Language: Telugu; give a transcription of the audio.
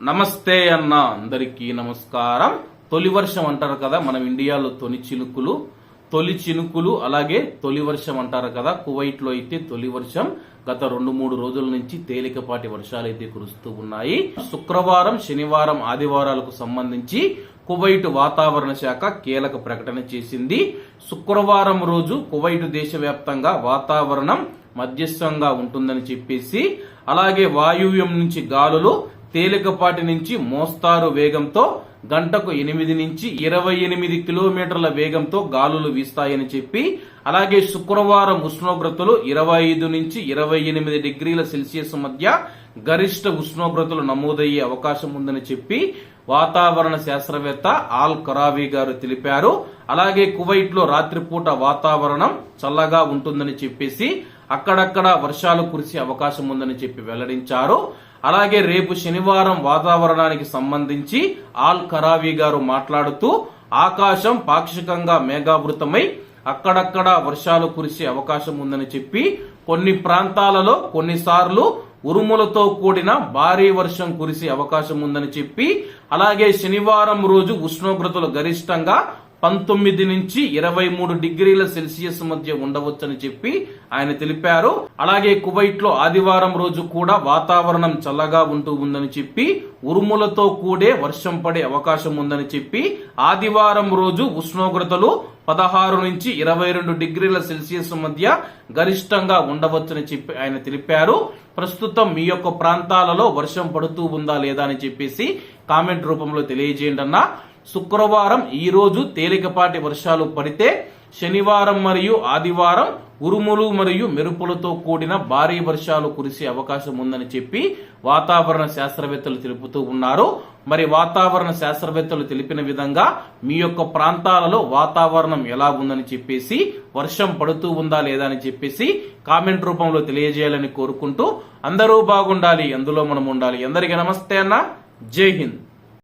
నమస్తే అన్న అందరికీ నమస్కారం. తొలి వర్షం అంటారు కదా మనం ఇండియాలో తొలి చినుకులు అలాగే తొలి వర్షం అంటారు కదా. కువైట్ లో అయితే తొలి వర్షం గత 2-3 రోజుల నుంచి తేలికపాటి వర్షాలు అయితే కురుస్తూ ఉన్నాయి. శుక్రవారం, శనివారం, ఆదివారాలకు సంబంధించి కువైట్ వాతావరణ శాఖ కీలక ప్రకటన చేసింది. శుక్రవారం రోజు కువైట్ దేశవ్యాప్తంగా వాతావరణం మధ్యస్థంగా ఉంటుందని చెప్పేసి, అలాగే వాయువ్యం నుంచి గాలులు తేలికపాటి నుంచి మోస్తారు వేగంతో గంటకు 8 నుంచి 28 కిలోమీటర్ల వేగంతో గాలులు వీస్తాయని చెప్పి, అలాగే శుక్రవారం ఉష్ణోగ్రతలు 25 నుంచి 28 డిగ్రీల సెల్సియస్ మధ్య గరిష్ట ఉష్ణోగ్రతలు నమోదయ్యే అవకాశం ఉందని చెప్పి వాతావరణ శాస్త్రవేత్త ఆల్ కరావీ గారు తెలిపారు. అలాగే కువైట్ లో రాత్రిపూట వాతావరణం చల్లగా ఉంటుందని చెప్పేసి అక్కడక్కడ వర్షాలు కురిసే అవకాశం ఉందని చెప్పి వెల్లడించారు. అలాగే రేపు శనివారం వాతావరణానికి సంబంధించి ఆల్ కరావీ గారు మాట్లాడుతూ, ఆకాశం పాక్షికంగా మేఘావృతమై అక్కడక్కడ వర్షాలు కురిసే అవకాశం ఉందని చెప్పి, కొన్ని ప్రాంతాలలో కొన్నిసార్లు ఉరుములతో కూడిన భారీ వర్షం కురిసే అవకాశం ఉందని చెప్పి, అలాగే శనివారం రోజు ఉష్ణోగ్రతలు గరిష్టంగా 19 నుంచి 23 డిగ్రీల సెల్సియస్ మధ్య ఉండవచ్చని చెప్పి ఆయన తెలిపారు. అలాగే కువైట్ లో ఆదివారం రోజు కూడా వాతావరణం చల్లగా ఉందని చెప్పి, ఉరుములతో కూడే వర్షం పడే అవకాశం ఉందని చెప్పి, ఆదివారం రోజు ఉష్ణోగ్రతలు 16 నుంచి 22 డిగ్రీల సెల్సియస్ మధ్య గరిష్టంగా ఉండవచ్చని చెప్పి ఆయన తెలిపారు. ప్రస్తుతం మీ యొక్క ప్రాంతాలలో వర్షం పడుతూ ఉందా లేదా అని చెప్పేసి కామెంట్ రూపంలో తెలియజేయండి అన్న. శుక్రవారం ఈ రోజు తేలికపాటి వర్షాలు పడితే, శనివారం మరియు ఆదివారం ఉరుములు మరియు మెరుపులతో కూడిన భారీ వర్షాలు కురిసే అవకాశం ఉందని చెప్పి వాతావరణ శాస్త్రవేత్తలు తెలుపుతూ ఉన్నారు. మరి వాతావరణ శాస్త్రవేత్తలు తెలిపిన విధంగా మీ యొక్క ప్రాంతాలలో వాతావరణం ఎలా ఉందని చెప్పేసి, వర్షం పడుతూ ఉందా లేదా అని చెప్పేసి కామెంట్ రూపంలో తెలియజేయాలని కోరుకుంటూ, అందరూ బాగుండాలి, అందులో మనం ఉండాలి. అందరికీ నమస్తే అన్న. జై హింద్.